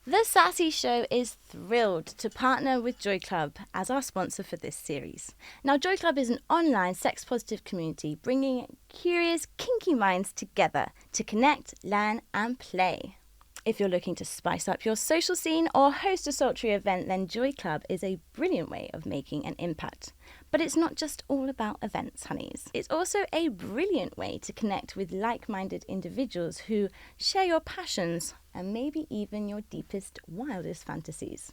The Sassy Show is thrilled to partner with Joy Club as our sponsor for this series. Now, Joy Club is an online sex-positive community bringing curious, kinky minds together to connect, learn and play. If you're looking to spice up your social scene or host a sultry event, then Joy Club is a brilliant way of making an impact. But it's not just all about events, honeys. It's also a brilliant way to connect with like-minded individuals who share your passions and maybe even your deepest, wildest fantasies.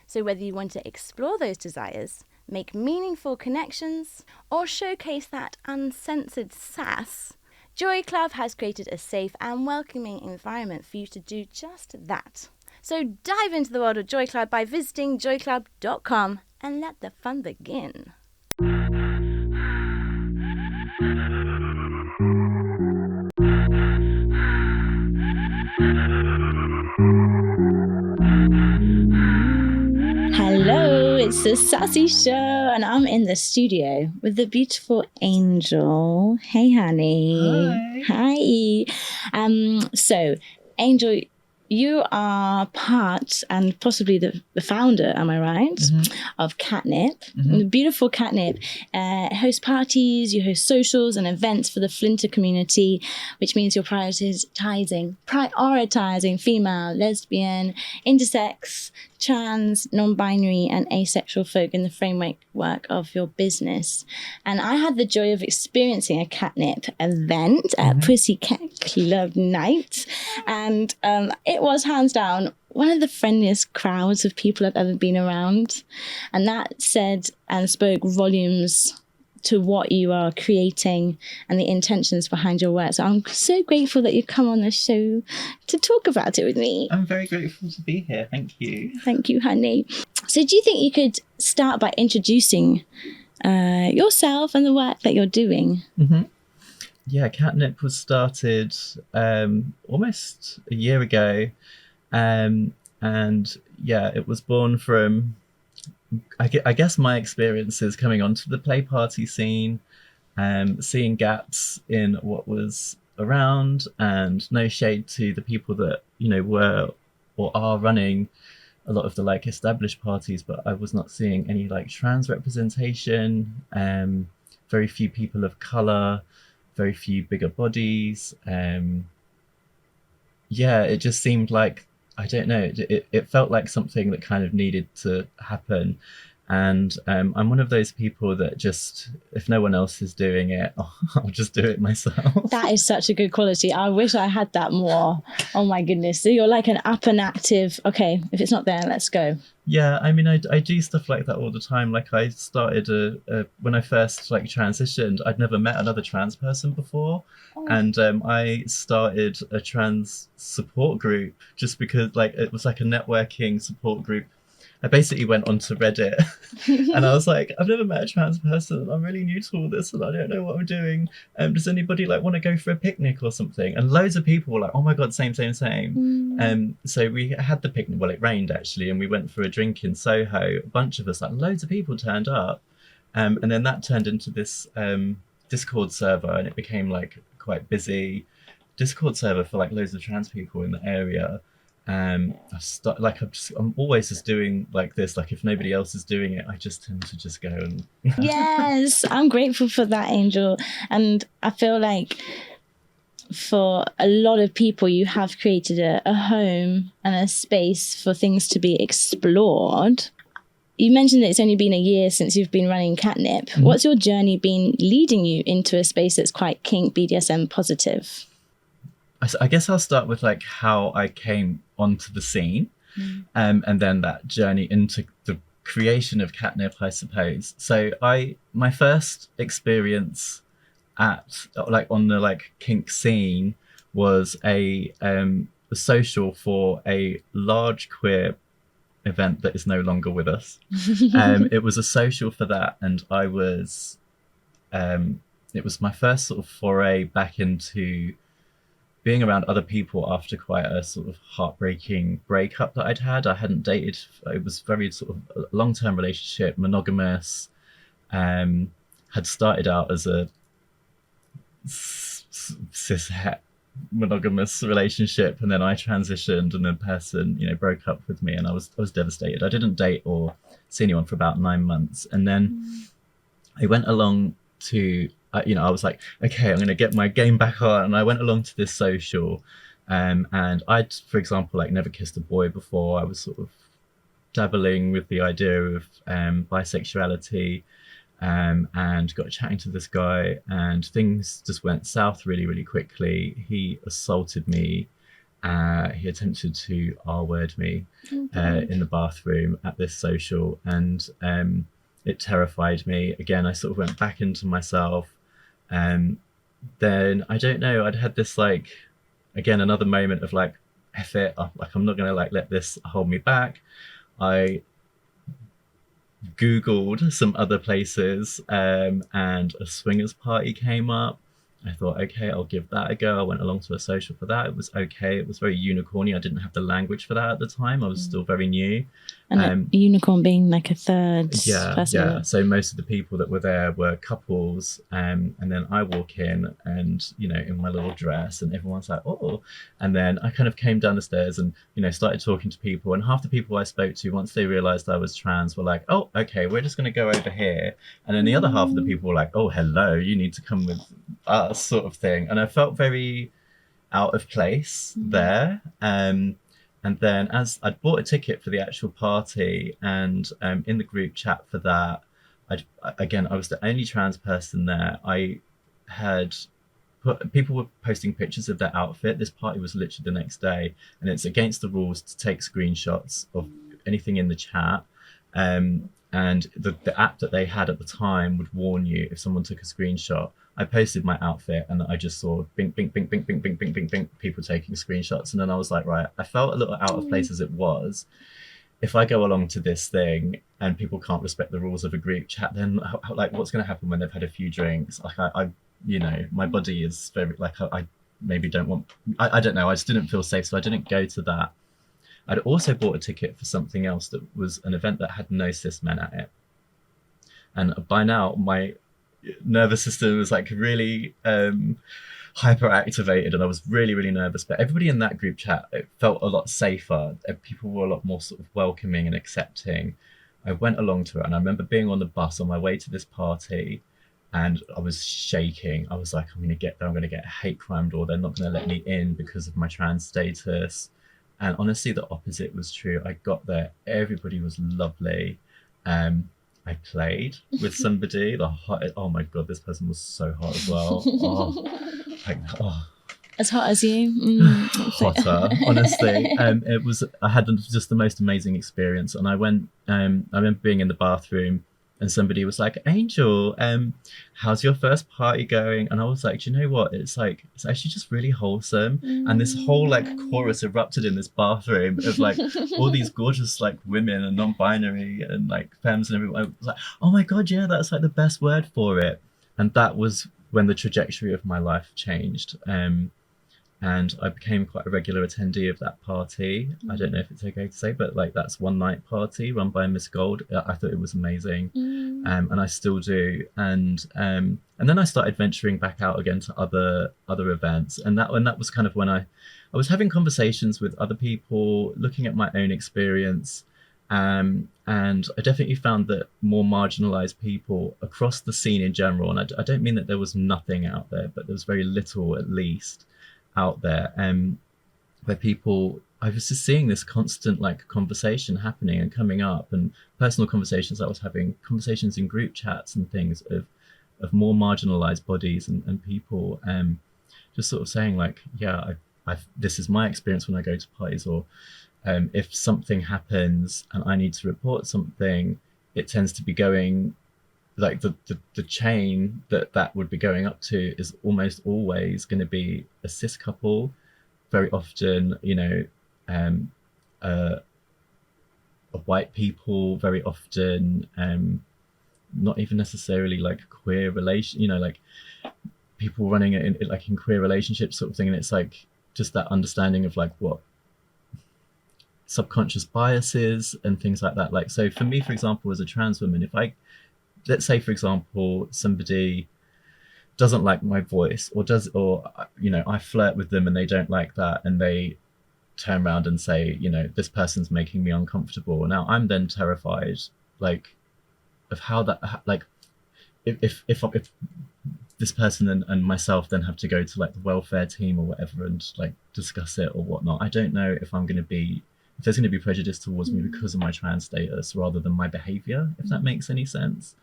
So whether you want to explore those desires, make meaningful connections, or showcase that uncensored sass, Joy Club has created a safe and welcoming environment for you to do just that. So dive into the world of Joy Club by visiting joyclub.com and let the fun begin. Hello, it's the Sassy Show, and I'm in the studio with the beautiful Angel. Hey, honey. Hi. So, Angel, you are part and possibly the founder, am I right, of Catnip, the beautiful Catnip. Host parties, you host socials and events for the FLINTA community, which means you're prioritizing female, lesbian, intersex, trans, non-binary and asexual folk in the framework of your business. And I had the joy of experiencing a Catnip event at Pussycat Club Night, and it was hands down one of the friendliest crowds of people I've ever been around, and that said and spoke volumes to what you are creating and the intentions behind your work. So I'm so grateful that you come on the show to talk about it with me. I'm very grateful to be here. Thank you. Thank you, honey. So do you think you could start by introducing yourself and the work that you're doing? Yeah, Catnip was started almost a year ago. And yeah, it was born from, I guess my experiences coming onto the play party scene, seeing gaps in what was around, and no shade to the people that, you know, were or are running a lot of the like established parties, but I was not seeing any like trans representation, very few people of color, very few bigger bodies. Yeah, it just seemed like, I don't know, it felt like something that kind of needed to happen. And I'm one of those people that just, if no one else is doing it, I'll just do it myself. That is such a good quality. I wish I had that more. Oh my goodness. So you're like an up and active, okay, if it's not there, let's go. Yeah, I mean, I do stuff like that all the time. Like I started when I first like transitioned, I'd never met another trans person before. And I started a trans support group just because like it was like a networking support group. I basically went onto Reddit and I was like, I've never met a trans person. I'm really new to all this and I don't know what I'm doing. Does anybody like want to go for a picnic or something? And loads of people were like, oh my God, same. So we had the picnic. Well, it rained actually. And we went for a drink in Soho. A bunch of us, like loads of people turned up. And then that turned into this Discord server, and it became like quite busy Discord server for like loads of trans people in the area. I'm always just doing like this. Like if nobody else is doing it, I just tend to just go and. Yes, I'm grateful for that, Angel. And I feel like for a lot of people, you have created a home and a space for things to be explored. You mentioned that it's only been a year since you've been running Catnip. What's your journey been leading you into a space that's quite kink, BDSM positive? I guess I'll start with like how I came onto the scene, and then that journey into the creation of Catnip, I suppose. So my first experience at like on the like kink scene was a social for a large queer event that is no longer with us. It was a social for that, and I was it was my first sort of foray back into being around other people after quite a sort of heartbreaking breakup that I'd had. I hadn't dated. It was very sort of a long-term relationship, monogamous. Had started out as a cis het monogamous relationship, and then I transitioned, and the person, broke up with me, and I was devastated. I didn't date or see anyone for about 9 months, and then I went along to, I was like, okay, I'm going to get my game back on, and I went along to this social, and I'd, for example, like never kissed a boy before. I was sort of dabbling with the idea of bisexuality, and got chatting to this guy, and things just went south really, really quickly. He assaulted me. He attempted to R-word me in the bathroom at this social, and it terrified me. Again, I sort of went back into myself, and then I don't know. I'd had this like, again, another moment of like, F it, I'm not gonna like let this hold me back. I Googled some other places, and a swingers party came up. I thought, okay, I'll give that a go. I went along to a social for that. It was okay. It was very unicorny. I didn't have the language for that at the time. I was still very new. And a unicorn being like a third person. Yeah. So most of the people that were there were couples, and then I walk in, and in my little dress, and everyone's like, oh. And then I kind of came down the stairs and started talking to people, and half the people I spoke to, once they realized I was trans, were like, oh, okay, we're just going to go over here. And then the other half of the people were like, oh, hello, you need to come with us, sort of thing. And I felt very out of place there. And then as I'd bought a ticket for the actual party, and in the group chat for that, I was the only trans person there. I had people were posting pictures of their outfit. This party was literally the next day, and it's against the rules to take screenshots of anything in the chat. And the app that they had at the time would warn you if someone took a screenshot. I posted my outfit, and I just saw bink, bink, bink, bink, bink, bink, bink, bink, bink, people taking screenshots. And then I was like, right, I felt a little out of place as it was. If I go along to this thing and people can't respect the rules of a group chat, then like, what's going to happen when they've had a few drinks? Like I my body is very, like, I maybe don't want, I don't know. I just didn't feel safe. So I didn't go to that. I'd also bought a ticket for something else that was an event that had no cis men at it. And by now, my nervous system was like really hyperactivated, and I was really, really nervous. But everybody in that group chat, it felt a lot safer. People were a lot more sort of welcoming and accepting. I went along to it, and I remember being on the bus on my way to this party, and I was shaking. I was like, I'm going to get there. I'm going to get hate crimed, or they're not going to let me in because of my trans status. And honestly, the opposite was true. I got there. Everybody was lovely. I played with somebody. Oh my God, this person was so hot as well. As hot as you? Hotter, honestly. I had just the most amazing experience. And I remember being in the bathroom, and somebody was like, Angel, how's your first party going? And I was like, do you know what? It's actually just really wholesome. And this whole like chorus erupted in this bathroom of like all these gorgeous like women and non-binary and like femmes, and everyone. I was like, oh my God, yeah, that's like the best word for it. And that was when the trajectory of my life changed. And I became quite a regular attendee of that party. I don't know if it's okay to say, but like that's one night party run by Miss Gold. I thought it was amazing, and I still do. And then I started venturing back out again to other events, and that was kind of when I was having conversations with other people, looking at my own experience, and I definitely found that more marginalized people across the scene in general, and I don't mean that there was nothing out there, but there was very little, at least, out there, where people, I was just seeing this constant like conversation happening and coming up, and personal conversations I was having, conversations in group chats and things of more marginalized bodies and people, just sort of saying like, yeah, this is my experience when I go to parties, or if something happens and I need to report something, it tends to be going like the chain that would be going up to is almost always going to be a cis couple, very often, white people, very often, not even necessarily like queer relation, like people running it in queer relationships sort of thing. And it's like just that understanding of like what subconscious biases and things like that. Like, so for me, for example, as a trans woman, let's say, for example, somebody doesn't like my voice, or I flirt with them and they don't like that, and they turn around and say, this person's making me uncomfortable. Now I'm then terrified, like, of how that, like, if this person and myself then have to go to like the welfare team or whatever and like discuss it or whatnot, I don't know if there's going to be prejudice towards me because of my trans status rather than my behavior, if that makes any sense.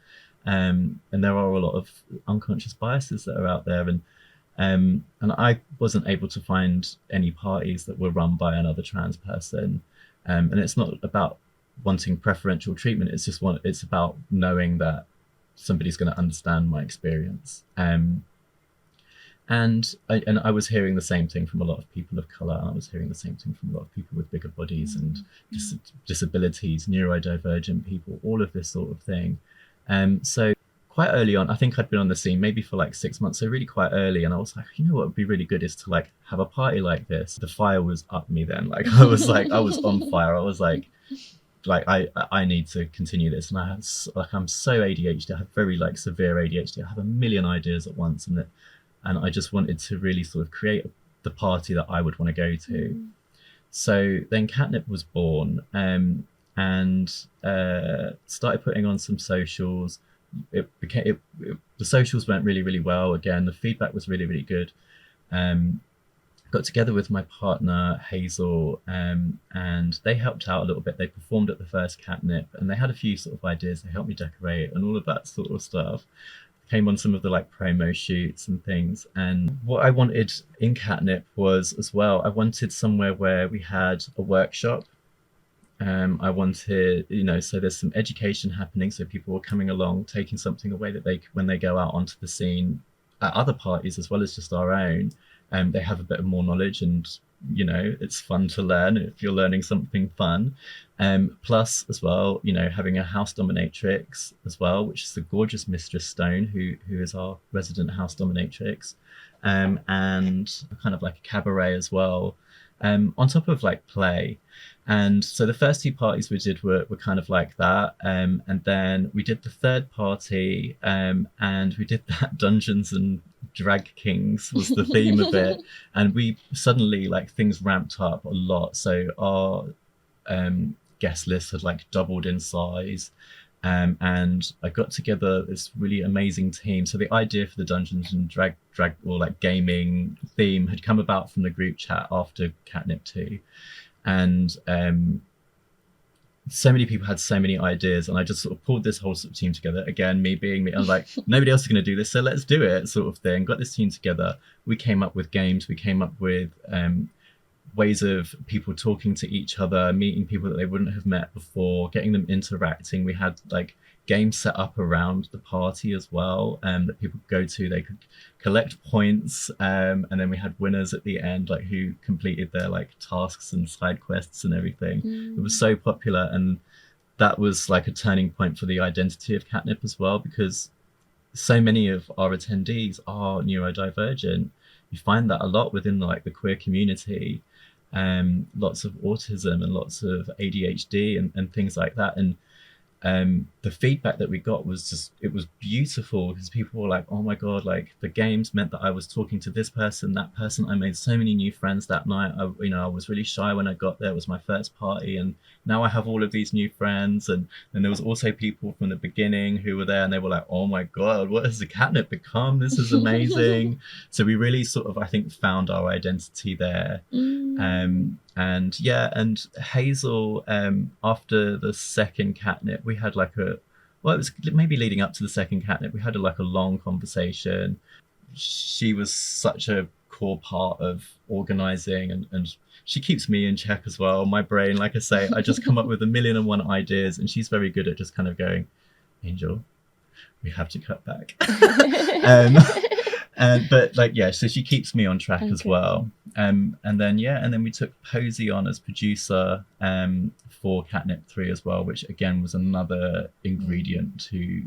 And there are a lot of unconscious biases that are out there, and I wasn't able to find any parties that were run by another trans person. And it's not about wanting preferential treatment. It's about knowing that somebody's going to understand my experience. And I was hearing the same thing from a lot of people of color, and I was hearing the same thing from a lot of people with bigger bodies and disabilities, neurodivergent people, all of this sort of thing. So quite early on, I think I'd been on the scene maybe for like 6 months, so really quite early, and I was like, what would be really good is to like have a party like this. The fire was up me then. Like I was on fire. I was like I need to continue this, and I'm so ADHD. I have very like severe ADHD. I have a million ideas at once, and I just wanted to really sort of create the party that I would want to go to. So then Catnip was born, and started putting on some socials. The socials went really, really well. Again, the feedback was really, really good. Got together with my partner Hazel, and they helped out a little bit. They performed at the first Catnip, and they had a few sort of ideas. They helped me decorate and all of that sort of stuff. Came on some of the like promo shoots and things. And what I wanted in Catnip was, as well, I wanted somewhere where we had a workshop. I wanted, so there's some education happening, so people were coming along, taking something away that when they go out onto the scene at other parties as well as just our own, they have a bit of more knowledge, and it's fun to learn if you're learning something fun. Plus as well, having a house dominatrix as well, which is the gorgeous Mistress Stone, who is our resident house dominatrix, and kind of like a cabaret as well, on top of like play. And so the first 2 parties we did were kind of like that, and then we did the third party, and we did that Dungeons and Drag Kings was the theme of it, and we suddenly, like, things ramped up a lot. So our guest list had like doubled in size, and I got together this really amazing team. So the idea for the Dungeons and drag or like gaming theme had come about from the group chat after Catnip 2. And so many people had so many ideas, and I just sort of pulled this whole sort of team together. Again, me being me, I was like, nobody else is going to do this, so let's do it, sort of thing. Got this team together. We came up with games. We came up with ways of people talking to each other, meeting people that they wouldn't have met before, getting them interacting. We had like games set up around the party as well, that people could go to. They could collect points, and then we had winners at the end, like who completed their like tasks and side quests and everything. It was so popular, and that was like a turning point for the identity of Catnip as well, because so many of our attendees are neurodivergent. You find that a lot within like the queer community, lots of autism and lots of ADHD and things like that. And the feedback that we got was just, it was beautiful, because people were like, oh my god, like the games meant that I was talking to this person, that person. I made so many new friends that night. I was really shy when I got there. It was my first party, and now I have all of these new friends. And there was also people from the beginning who were there, and they were like, oh my god, what has the Catnip become? This is amazing. So we really sort of, I think, found our identity there. And Hazel, after the second Catnip, we had like it was maybe leading up to the second Catnip, we had like a long conversation. She was such a core part of organizing, and she keeps me in check as well. My brain, like I say, I just come up with 1,000,001 ideas, and she's very good at just kind of going, Angel, we have to cut back. But like, yeah, so she keeps me on track as well. And then we took Posey on as producer for Catnip 3 as well, which again was another ingredient to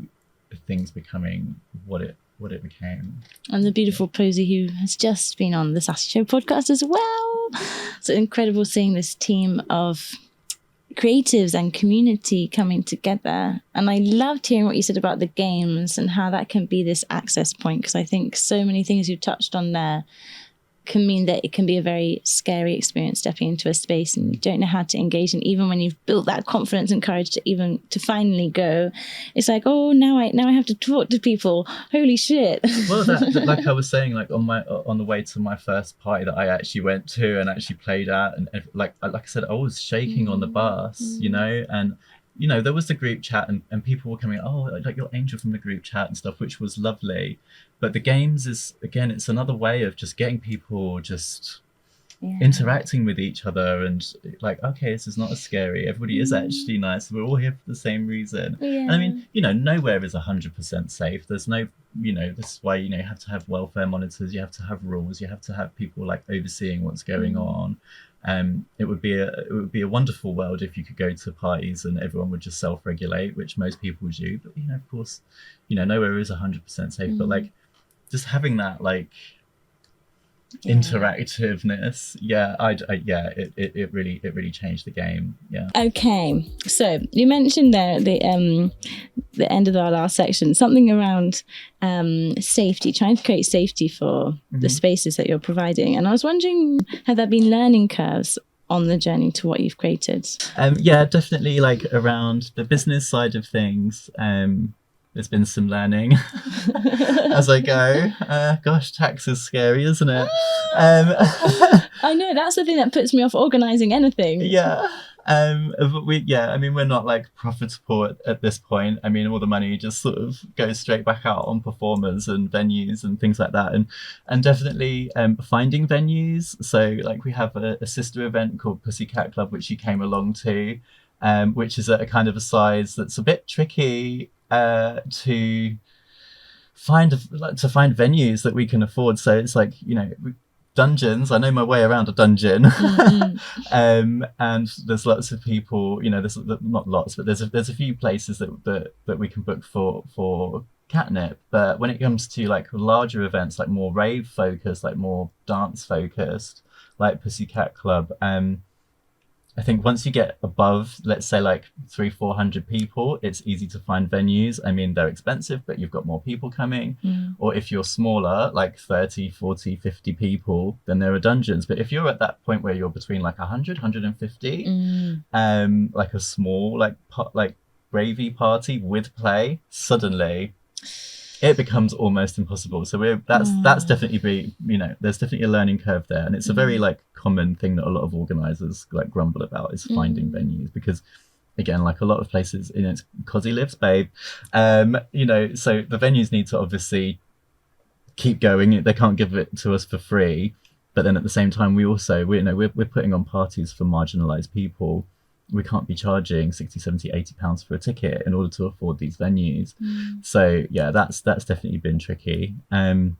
things becoming what it became. And the beautiful Posey, who has just been on the Sassy Show podcast as well. So incredible seeing this team of creatives and community coming together. And I loved hearing what you said about the games and how that can be this access point, because I think so many things you touched on there can mean that it can be a very scary experience stepping into a space and you don't know how to engage. And even when you've built that confidence and courage to finally go, it's like, oh, now I have to talk to people. Holy shit. Well, that like I was saying, like on the way to my first party that I actually went to and actually played at, and like I said, I was shaking on the bus, you know, and you know, there was the group chat and people were coming, oh, like you're Angel from the group chat and stuff, which was lovely. But the games is, again, it's another way of just getting people just interacting with each other and like, okay, this is not as scary. Everybody is actually nice. We're all here for the same reason. Yeah. And I mean, you know, nowhere is 100% safe. There's no, you know, this is why, you know, you have to have welfare monitors, you have to have rules, you have to have people like overseeing what's going on. It would be a wonderful world if you could go to parties and everyone would just self-regulate, which most people do. But you know, of course, you know, nowhere is 100% safe. But like, just having that like interactiveness, it really changed the game. Yeah. Okay, so you mentioned there at the end of our last section something around safety, trying to create safety for the spaces that you're providing, and I was wondering, have there been learning curves on the journey to what you've created? Yeah, definitely, like around the business side of things. There's been some learning as I go. Gosh, tax is scary, isn't it? I know, that's the thing that puts me off organising anything. Yeah. But we're not like profitable at this point. I mean, all the money just sort of goes straight back out on performers and venues and things like that. And definitely finding venues. So like we have a sister event called Pussycat Club, which you came along to, which is at a kind of a size that's a bit tricky to find venues that we can afford. So it's like, you know, dungeons, I know my way around a dungeon. And there's lots of people, you know, there's not lots, but there's a few places that we can book for Catnip. But when it comes to like larger events, like more rave focused, like more dance focused, like Pussycat Club, I think once you get above, let's say like 300-400 people, it's easy to find venues. I mean, they're expensive, but you've got more people coming. Or if you're smaller, like 30, 40, 50 people, then there are dungeons. But if you're at that point where you're between like 100, 150, like a small, like ravey party with play, suddenly it becomes almost impossible. So that's definitely there's definitely a learning curve there, and it's a very like common thing that a lot of organisers like grumble about is finding venues, because again, like a lot of places, you know, it's Cosy lives, babe. You know, so the venues need to obviously keep going. They can't give it to us for free, but then at the same time, we're putting on parties for marginalised people. We can't be charging 60, 70, 80 pounds for a ticket in order to afford these venues. So yeah, that's definitely been tricky. And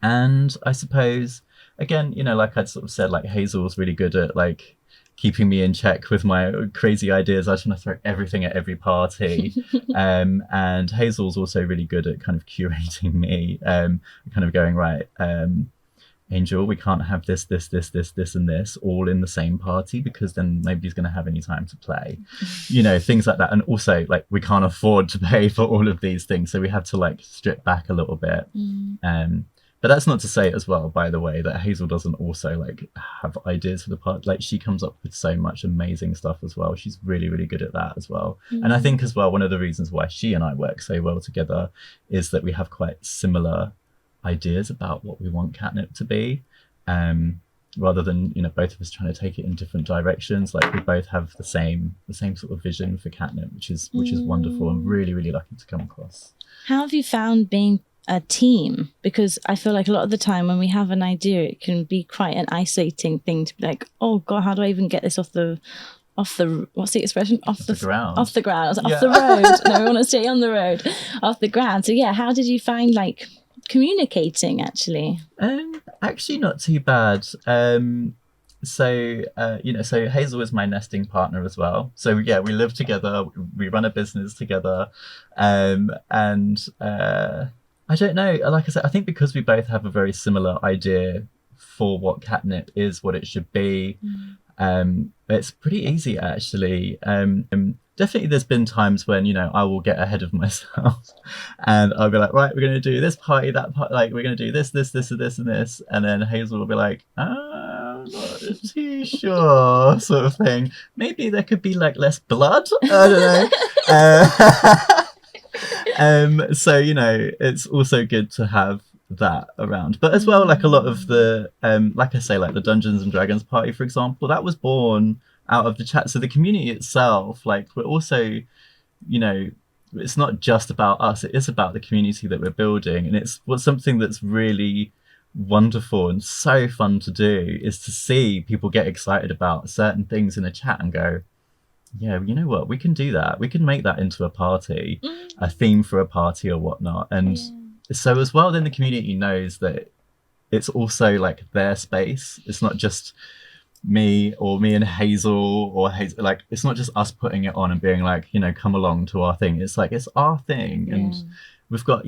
I suppose, again, you know, like I'd sort of said, like Hazel's really good at like keeping me in check with my crazy ideas. I just want to throw everything at every party. And Hazel's also really good at kind of curating me, kind of going, right, Angel, we can't have this, and this all in the same party, because then nobody's going to have any time to play, you know, things like that. And also, like, we can't afford to pay for all of these things, so we have to like strip back a little bit. But that's not to say as well, by the way, that Hazel doesn't also like have ideas for the part. Like, she comes up with so much amazing stuff as well. She's really, really good at that as well. And I think as well, one of the reasons why she and I work so well together is that we have quite similar ideas about what we want Catnip to be, rather than, you know, both of us trying to take it in different directions. Like, we both have the same sort of vision for Catnip, which is wonderful and really, really lucky to come across. How have you found being a team? Because I feel like a lot of the time when we have an idea, it can be quite an isolating thing to be like, oh god, how do I even get this off the what's the expression? Off the ground. Off the ground. Off the road. No, we want to stay on the road. Off the ground. So yeah, how did you find like communicating actually? Actually not too bad. So Hazel is my nesting partner as well. So yeah, we live together, we run a business together, and I don't know, like I said, I think because we both have a very similar idea for what Catnip is, what it should be, It's pretty easy, actually. Definitely there's been times when, I will get ahead of myself and I'll be like, right, we're going to do this party, that part, like we're going to do this, this, this, and this, and this. And then Hazel will be like, I'm not too sure, sort of thing. Maybe there could be like less blood. I don't know. So, it's also good to have that around. But as well, like a lot of the, like I say, like the Dungeons and Dragons party, for example, that was born out of the chat. So the community itself, like we're also, it's not just about us, it is about the community that we're building. And it's something that's really wonderful and so fun to do is to see people get excited about certain things in a chat and go, yeah, you know what, we can do that. We can make that into a party, a theme for a party or whatnot. And so as well, then the community knows that it's also like their space. It's not just me and Hazel or Hazel, like it's not just us putting it on and being like, come along to our thing. It's like, it's our thing. And we've got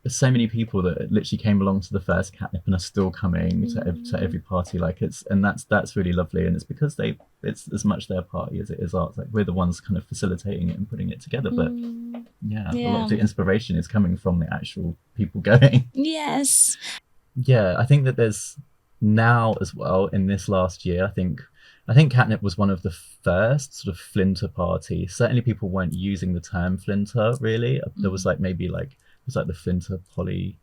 so many people that literally came along to the first Catnip and are still coming to every party. Like that's really lovely. And it's because it's as much their party as it is ours. Like we're the ones kind of facilitating it and putting it together. But a lot of the inspiration is coming from the actual people going. Yes. Yeah, I think that there's now as well in this last year, I think Catnip was one of the first sort of FLINTA parties. Certainly people weren't using the term FLINTA really. There was like maybe like it was like the FLINTA poly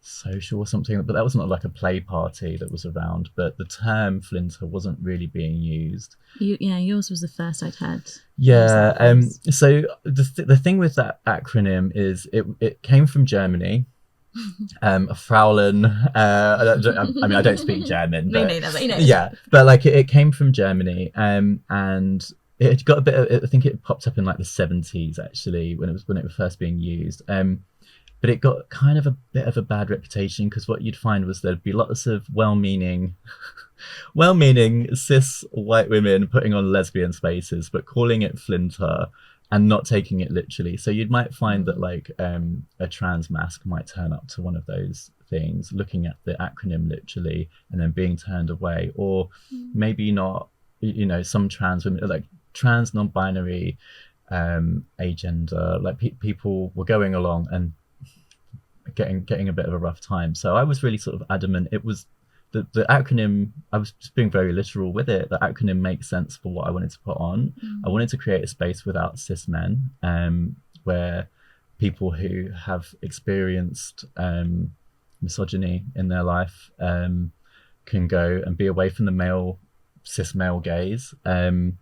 social or something, but that was not like a play party that was around. But the term FLINTA wasn't really being used. Yours was the first I'd had. Yeah. So the thing with that acronym is it came from Germany. Fraulein. I don't speak German. But, me neither, but yeah, but like it came from Germany, and it got a bit of, I think it popped up in like the 70s actually when it was first being used. But it got kind of a bit of a bad reputation because what you'd find was there'd be lots of well-meaning cis white women putting on lesbian spaces, but calling it FLINTA and not taking it literally. So you might find that like a trans mask might turn up to one of those things, looking at the acronym literally and then being turned away. Or maybe not, some trans women, like trans, non-binary, agender, like people were going along and getting a bit of a rough time. So I was really sort of adamant. It was the acronym, I was just being very literal with it. The acronym makes sense for what I wanted to put on. I wanted to create a space without cis men, where people who have experienced misogyny in their life can go and be away from the cis male gaze. So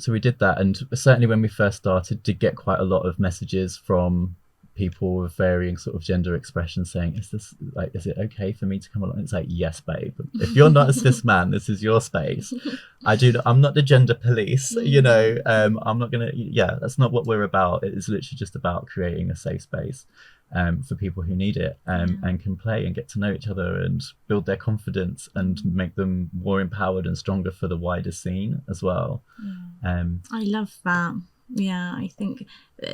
we did that, and certainly when we first started did get quite a lot of messages from people with varying sort of gender expression saying, is it okay for me to come along? It's like, yes, babe, if you're not a cis man, this is your space. I'm not the gender police, I'm not gonna, that's not what we're about. It is literally just about creating a safe space for people who need it, and can play and get to know each other and build their confidence and make them more empowered and stronger for the wider scene as well. I love that. I think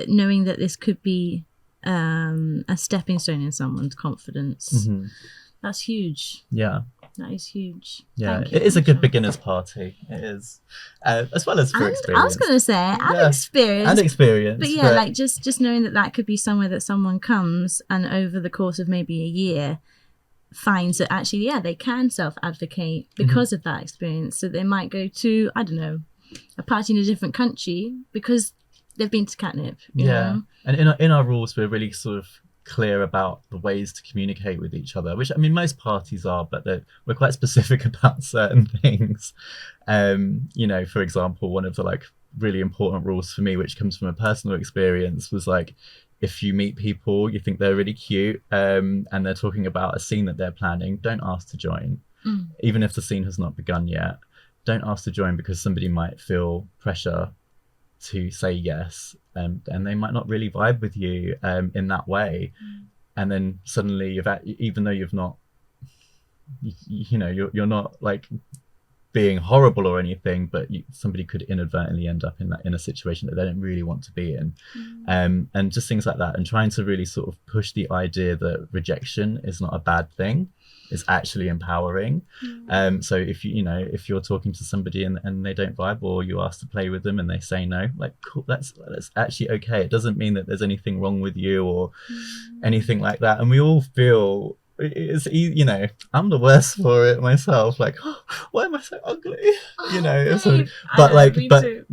knowing that this could be a stepping stone in someone's confidence, that's huge. That is huge. It is a good beginner's party. It is, as well as for experience. I was going to say, and experience. But like just knowing that could be somewhere that someone comes and over the course of maybe a year finds that actually, they can self-advocate because of that experience. So they might go to, I don't know, a party in a different country because they've been to Catnip. You know? And in our rules, we're really sort of clear about the ways to communicate with each other, which I mean most parties are, but we're quite specific about certain things. For example, one of the like really important rules for me, which comes from a personal experience, was like, if you meet people you think they're really cute and they're talking about a scene that they're planning, don't ask to join. Even if the scene has not begun yet, don't ask to join, because somebody might feel pressure to say yes, and they might not really vibe with you in that way, and then suddenly even though you've not, you're not like being horrible or anything, but somebody could inadvertently end up in a situation that they don't really want to be in, and just things like that, and trying to really sort of push the idea that rejection is not a bad thing. is actually empowering. So if if you're talking to somebody and they don't vibe, or you ask to play with them and they say no, like, cool, that's actually okay. It doesn't mean that there's anything wrong with you or anything like that. And we all feel it's easy, I'm the worst for it myself, like, oh, why am I so ugly, but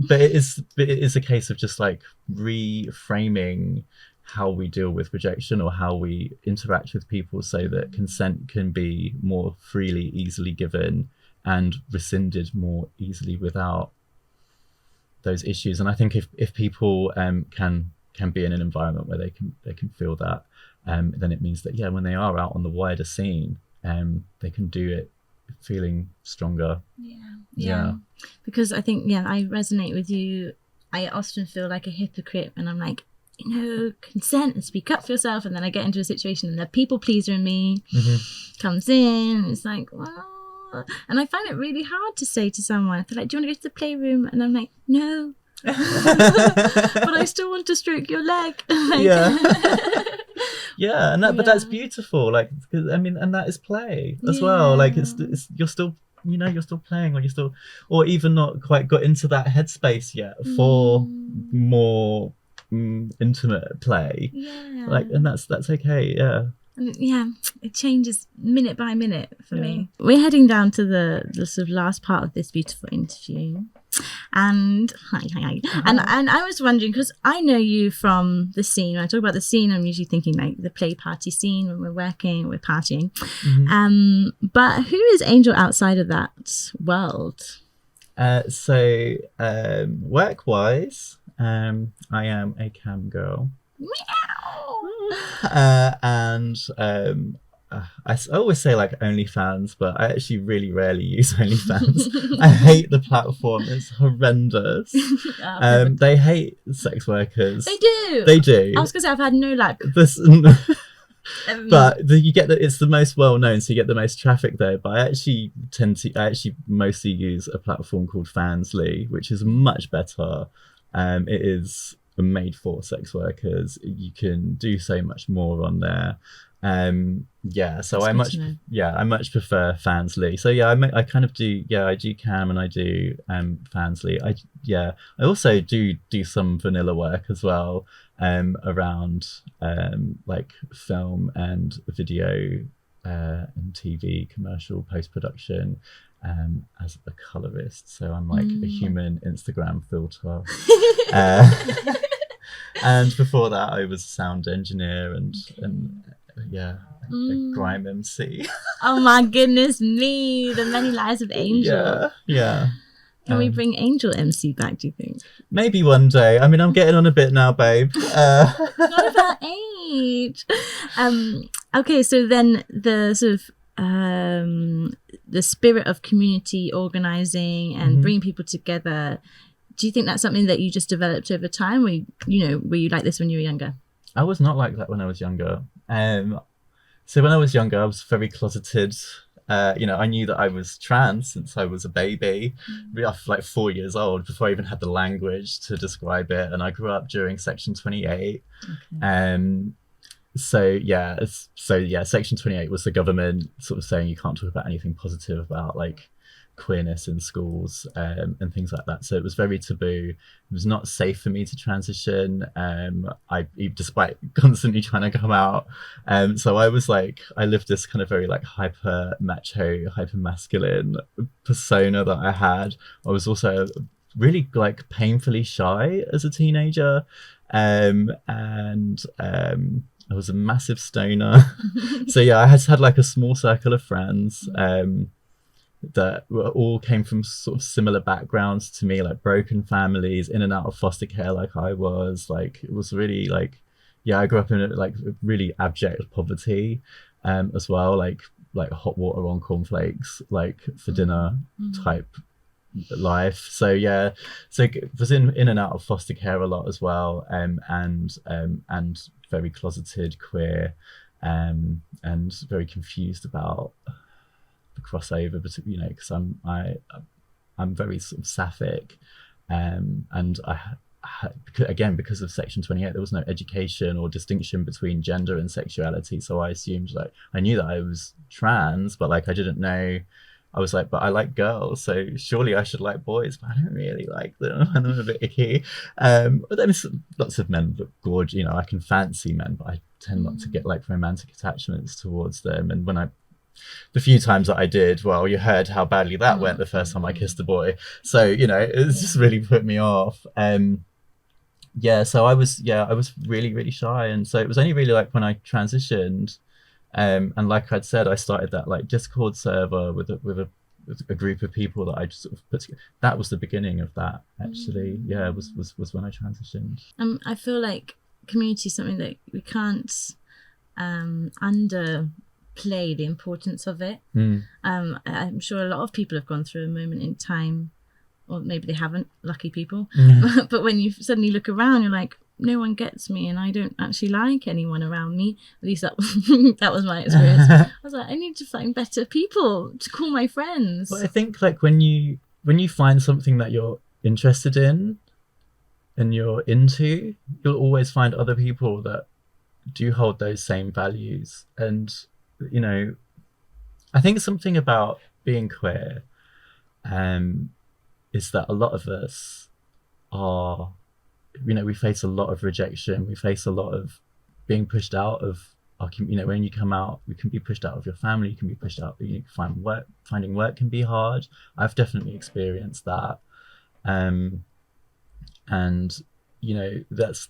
it is a case of just like reframing how we deal with rejection or how we interact with people, so that consent can be more freely, easily given and rescinded more easily without those issues. And I think if people can be in an environment where they can feel that, then it means that when they are out on the wider scene, they can do it feeling stronger. Yeah. Because I think I resonate with you. I often feel like a hypocrite when I'm like, consent and speak up for yourself, and then I get into a situation and the people pleaser in me comes in. It's like, well, and I find it really hard to say to someone, they're like, do you want to go to the playroom? And I'm like, no. But I still want to stroke your leg. But that's beautiful, like, and that is play as well, like it's you're still you're still playing, or even not quite got into that headspace yet for more intimate play, like, and that's okay. It changes minute by minute for me. We're heading down to the sort of last part of this beautiful interview, and and I was wondering, because I know you from the scene. When I talk about the scene, I'm usually thinking like the play party scene, when we're working, we're partying. But who is Angel outside of that world? So work wise, I am a cam girl. And I always say like OnlyFans, but I actually really rarely use OnlyFans. I hate the platform. It's horrendous. They hate sex workers. They do. I was gonna say I've had no luck. But you get that it's the most well known, so you get the most traffic there. But I actually mostly use a platform called Fansly, which is much better. It is made for sex workers. You can do so much more on there. So I much prefer Fansly. So I kind of do I do cam and I do Fansly. I also do some vanilla work as well, around like film and video and TV commercial post-production, as a colorist. So I'm like a human Instagram filter. And before that I was a sound engineer and a grime MC. Oh my goodness me, the many lives of Angel. Can we bring Angel MC back, do you think? Maybe one day. I mean, I'm getting on a bit now, babe. Not about age. Okay, so then the sort of the spirit of community organizing and bringing people together, do you think that's something that you just developed over time, or were you like this when you were younger? I was not like that when I was younger. So when I was younger, I was very closeted. I knew that I was trans since I was a baby, like 4 years old, before I even had the language to describe it. And I grew up during Section 28. Section 28 was the government sort of saying you can't talk about anything positive about like queerness in schools, and things like that. So it was very taboo. It was not safe for me to transition, despite constantly trying to come out. So I was like, I lived this kind of very like hyper macho, hyper masculine persona that I had. I was also really like painfully shy as a teenager, and I was a massive stoner. So I had like a small circle of friends that all came from sort of similar backgrounds to me, like broken families, in and out of foster care like I was. Like it was really like, I grew up in like really abject poverty, as well, like hot water on cornflakes, like for dinner type life. So was in and out of foster care a lot as well, and very closeted, queer, and very confused about the crossover, but because I'm very sort of sapphic, and I again, because of Section 28, there was no education or distinction between gender and sexuality. So I assumed, like, I knew that I was trans, but like I didn't know. I was like, but I like girls, so surely I should like boys, but I don't really like them. And I'm a bit icky. But then lots of men look gorgeous. You know, I can fancy men, but I tend not to get like romantic attachments towards them. And the few times that I did, well, you heard how badly that went the first time I kissed a boy. So, you know, it's just really put me off. So I was really, really shy. And so it was only really like when I transitioned, and like I'd said, I started that like Discord server with a group of people that I just sort of put together. That was the beginning of that, actually. Yeah, was when I transitioned. I feel like community is something that we can't underplay the importance of it. I'm sure a lot of people have gone through a moment in time, or maybe they haven't, lucky people. But when you suddenly look around, you're like, no one gets me, and I don't actually like anyone around me. At least that was my experience. I was like, I need to find better people to call my friends. Well, I think like when you find something that you're interested in and you're into, you'll always find other people that do hold those same values. And, you know, I think something about being queer is that a lot of us are, you know, we face a lot of rejection. We face a lot of being pushed out of our, you know, when you come out, you can be pushed out of your family, you can be pushed out, you can finding work can be hard. I've definitely experienced that. And, you know, there's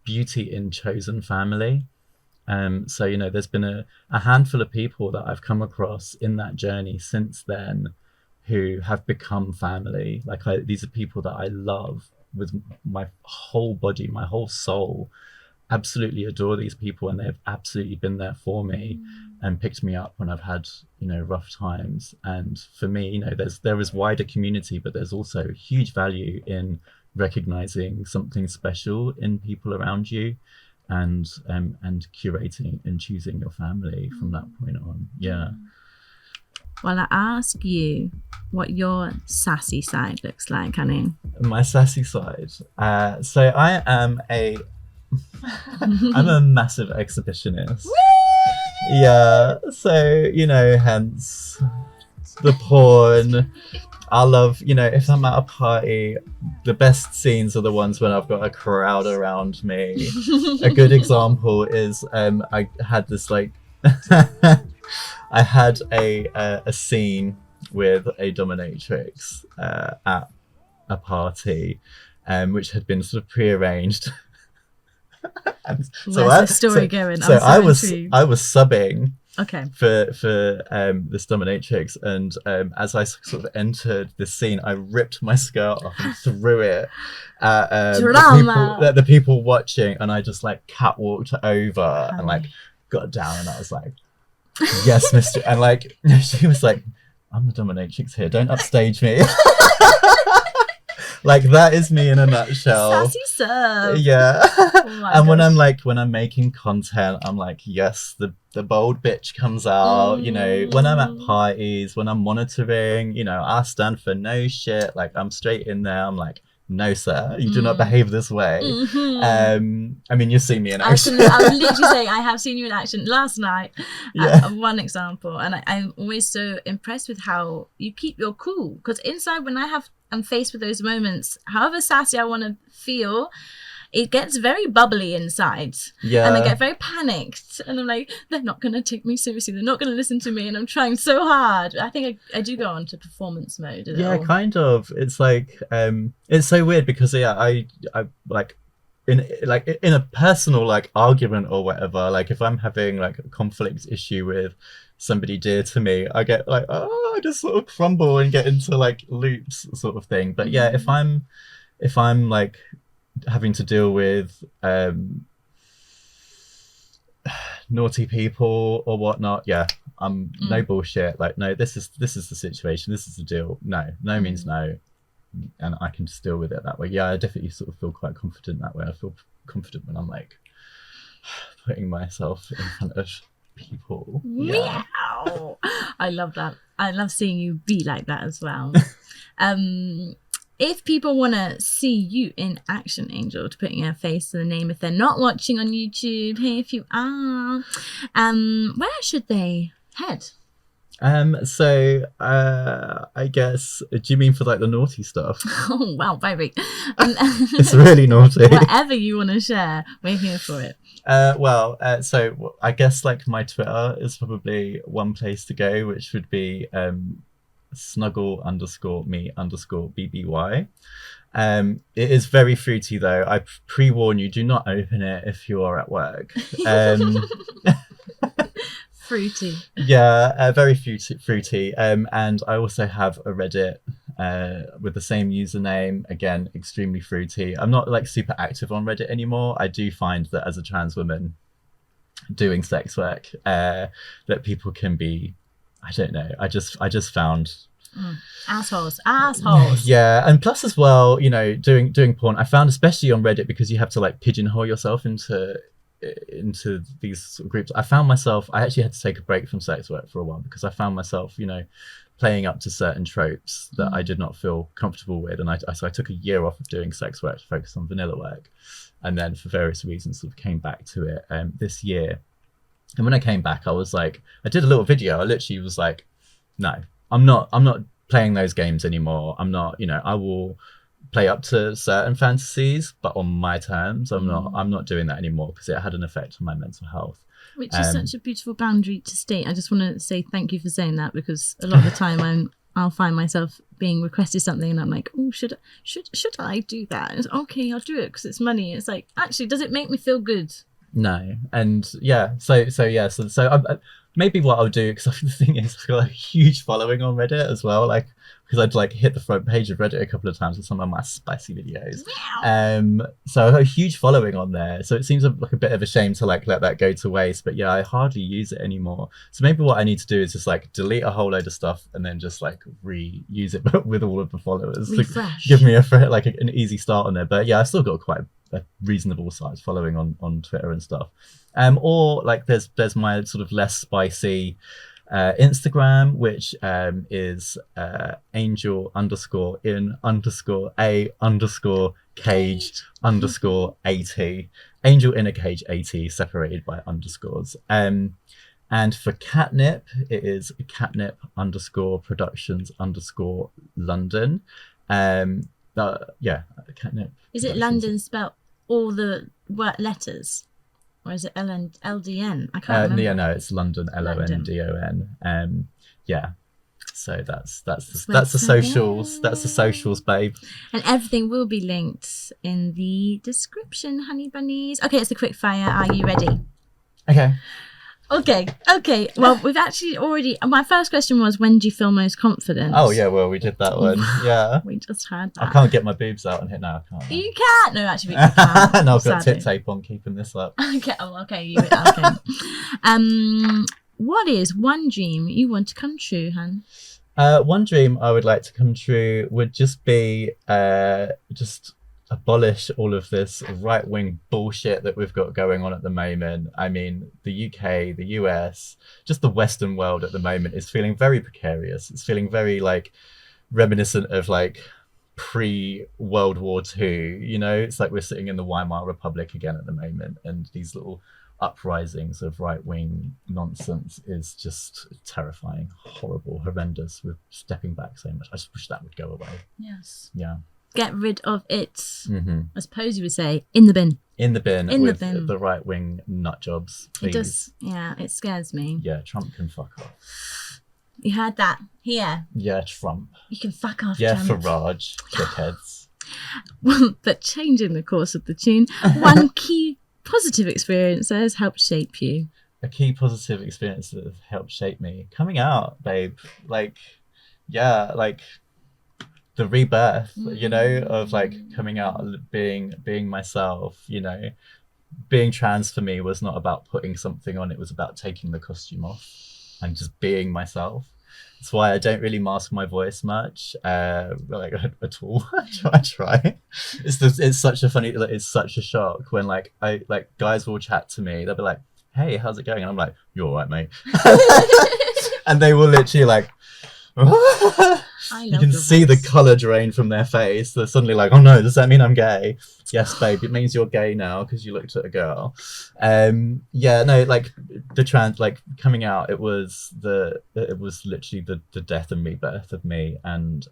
beauty in chosen family. So, you know, there's been a handful of people that I've come across in that journey since then who have become family. Like these are people that I love with my whole body, my whole soul. Absolutely adore these people, and they've absolutely been there for me and picked me up when I've had, you know, rough times. And for me, you know, there is wider community, but there's also huge value in recognizing something special in people around you, and curating and choosing your family from that point on. Yeah. Well, I ask you what your sassy side looks like, honey. My sassy side. So I am I'm a massive exhibitionist. Whee! Yeah. So, you know, hence the porn. I love, you know, if I'm at a party, the best scenes are the ones when I've got a crowd around me. A good example is I had this like I had a scene with a dominatrix at a party, which had been sort of prearranged. So where's the story going? So I was subbing. Okay. For this dominatrix, and as I sort of entered this scene, I ripped my skirt off and threw it at the people watching, and I just like catwalked over and like got down, and I was like, yes, mister. And like she was like, I'm the dominatrix here, don't upstage me. Like that is me in a nutshell. Sassy sub. Yeah. Oh and when I'm making content, I'm like, yes, the bold bitch comes out. You know, when I'm at parties, when I'm monitoring, you know, I stand for no shit. Like I'm straight in there. I'm like, no, sir, you do not behave this way. I mean, you've seen me in action. I was literally saying I have seen you in action last night. One example, and I'm always so impressed with how you keep your cool. Because inside, when I'm faced with those moments, however sassy I want to feel, it gets very bubbly inside. Yeah. And I get very panicked. And I'm like, they're not going to take me seriously. They're not going to listen to me. And I'm trying so hard. I think I do go on to performance mode. Yeah, kind of. It's like, it's so weird because, yeah, I like, in a personal like argument or whatever, like if I'm having like a conflict issue with somebody dear to me, I get like, I just sort of crumble and get into like loops sort of thing. But yeah, if I'm like having to deal with naughty people or whatnot, yeah, I'm no bullshit. Like, no, this is the situation. This is the deal. No means no. And I can just deal with it that way. Yeah, I definitely sort of feel quite confident that way. I feel confident when I'm like putting myself in front of people. Yeah. Meow. I love that. I love seeing you be like that as well. if people want to see you in action, Angel, to putting a face to the name, if they're not watching on YouTube, hey, if you are, where should they head? I guess, do you mean for like the naughty stuff? Oh wow, baby. It's really naughty. Whatever you want to share, we're here for it. So I guess like my Twitter is probably one place to go, which would be snuggle_me_bby. It is very fruity though. I pre-warn you, do not open it if you are at work. Fruity. Yeah, very fruity. And I also have a Reddit with the same username. Again, extremely fruity. I'm not like super active on Reddit anymore. I do find that as a trans woman doing sex work, that people can be, I don't know. I just found assholes. Yeah, and plus as well, you know, doing porn. I found especially on Reddit, because you have to like pigeonhole yourself into these sort of groups. I found myself, I actually had to take a break from sex work for a while, because I found myself, you know, playing up to certain tropes that I did not feel comfortable with, and so I took a year off of doing sex work to focus on vanilla work, and then for various reasons sort of came back to it this year. And when I came back, I was like, I did a little video. I literally was like, no, I'm not playing those games anymore. I'm not, you know, I will play up to certain fantasies, but on my terms. I'm not doing that anymore, because it had an effect on my mental health, which is such a beautiful boundary to state. I just want to say thank you for saying that, because a lot of the time I'll find myself being requested something and I'm like, oh, should I do that? And it's, okay, I'll do it because it's money. It's like, actually, does it make me feel good? No. And yeah, so maybe what I'll do, because the thing is, I've got a huge following on Reddit as well, like, because I'd like hit the front page of Reddit a couple of times with some of my spicy videos. So I've got a huge following on there, so it seems like a bit of a shame to like let that go to waste. But yeah, I hardly use it anymore, so maybe what I need to do is just like delete a whole load of stuff and then just like reuse it, but with all of the followers. Refresh. Give me an easy start on there. But yeah, I've still got quite a reasonable size following on Twitter and stuff. Or like there's my sort of less spicy Instagram, which is angel_in_a_cage_80. Angel in a cage 80, separated by underscores. And for Catnip, it is Catnip_productions_London. Catnip. Is it London spelt all the letters? Or is it LDN? I can't remember. Yeah, no, it's London, LONDON. Yeah. So that's the socials. That's the socials, babe. And everything will be linked in the description, honey bunnies. Okay, it's a quick fire. Are you ready? Okay. Well, we've actually already. My first question was, when do you feel most confident? Oh yeah, well we did that one. Yeah. We just had that. I can't get my boobs out and hit now. I can't. You can't. No, actually, you can. No, I've got tip tape on keeping this up. Okay. Oh, okay. Okay. What is one dream you want to come true, hun? One dream I would like to come true would just be just abolish all of this right-wing bullshit that we've got going on at the moment. I mean, the UK, the US, just the Western world at the moment is feeling very precarious. It's feeling very like reminiscent of like pre-World War II, you know? It's like we're sitting in the Weimar Republic again at the moment, and these little uprisings of right-wing nonsense is just terrifying, horrible, horrendous. We're stepping back so much. I just wish that would go away. Yes. Yeah. Get rid of it. I suppose you would say in the bin. In the bin with the right wing nut jobs, please. It does. Yeah, it scares me. Yeah, Trump can fuck off. You heard that here. Yeah, Trump. You can fuck off. Yeah, Trump. Farage, dickheads. But changing the course of the tune, one key positive experience that has helped shape you. A key positive experience that has helped shape me. Coming out, babe. Like, yeah, like the rebirth, you know, of like coming out, being myself, you know. Being trans for me was not about putting something on, it was about taking the costume off and just being myself. That's why I don't really mask my voice much, like at all. I try. It's such a shock when like guys will chat to me, they'll be like, hey, how's it going? And I'm like, you're all right, mate. And they will literally like You can see the colour drain from their face. They're suddenly like, oh no, does that mean I'm gay? Yes, babe, it means you're gay now because you looked at a girl. Yeah, no, like the trans, like coming out, it was literally the death and rebirth of me, and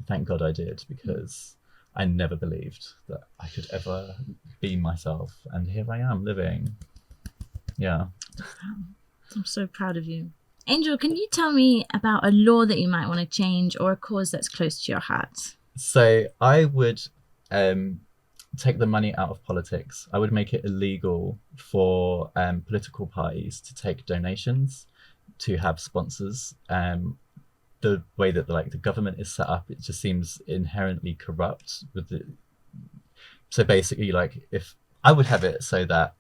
thank God I did, because I never believed that I could ever be myself, and here I am living. Yeah. I'm so proud of you. Angel, can you tell me about a law that you might want to change, or a cause that's close to your heart? So I would take the money out of politics. I would make it illegal for political parties to take donations, to have sponsors. The way that the government is set up, it just seems inherently corrupt. So basically, if I would have it so that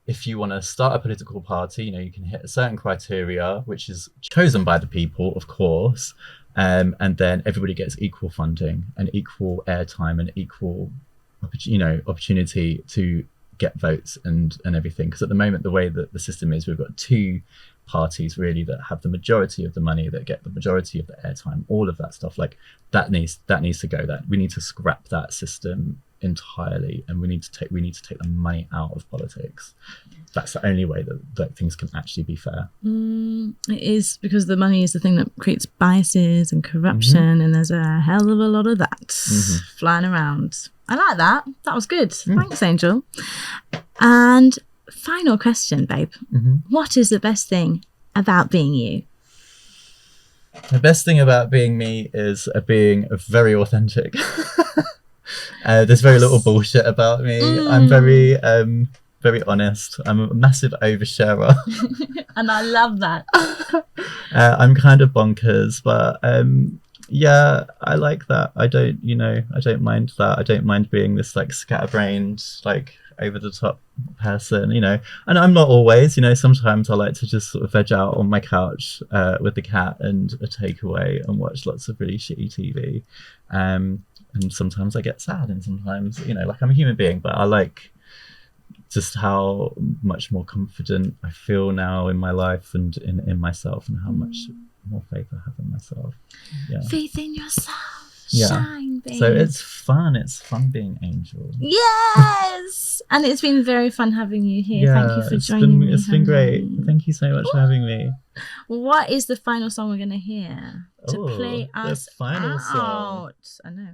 if you want to start a political party, you can hit a certain criteria, which is chosen by the people, of course, and then everybody gets equal funding and equal airtime and equal, opportunity to get votes and everything. Because at the moment, the way that the system is, we've got two parties really that have the majority of the money, that get the majority of the airtime, all of that stuff. That needs to go. That we need to scrap that system entirely, and we need to take the money out of politics. That's the only way that things can actually be fair. It is, because the money is the thing that creates biases and corruption, and there's a hell of a lot of that flying around. I like that. That was good. Thanks, Angel. And final question, babe. What is the best thing about being you? The best thing about being me is being very authentic. There's very little bullshit about me. I'm very honest. I'm a massive oversharer. And I love that. I'm kind of bonkers, but yeah, I like that. I don't mind that. I don't mind being this scatterbrained, over the top person, and I'm not always, sometimes I like to just sort of veg out on my couch with the cat and a takeaway and watch lots of really shitty TV. And sometimes I get sad, and sometimes, I'm a human being, but I like just how much more confident I feel now in my life and in myself, and how much more faith I have in myself. Yeah. Faith in yourself. Yeah. Shine, babe. So it's fun being Angel. Yes! And it's been very fun having you here. Yeah, thank you for joining me. It's been great. Thank you so much for having me. What is the final song we're going to hear to play us the final out? song. I know.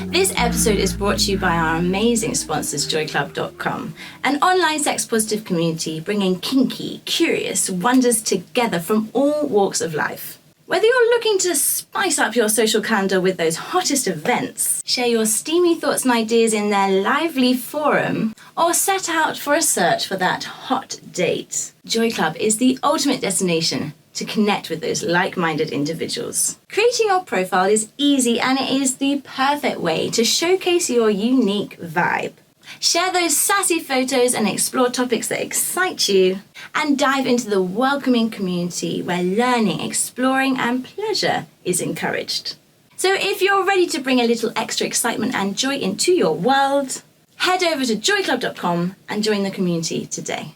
This episode is brought to you by our amazing sponsors, joyclub.com, an online sex-positive community bringing kinky, curious wonders together from all walks of life. Whether you're looking to spice up your social calendar with those hottest events, share your steamy thoughts and ideas in their lively forum, or set out for a search for that hot date, Joy Club is the ultimate destination to connect with those like-minded individuals. Creating your profile is easy, and it is the perfect way to showcase your unique vibe. Share those sassy photos and explore topics that excite you, and dive into the welcoming community where learning, exploring, and pleasure is encouraged. So if you're ready to bring a little extra excitement and joy into your world, head over to joyclub.com and join the community today.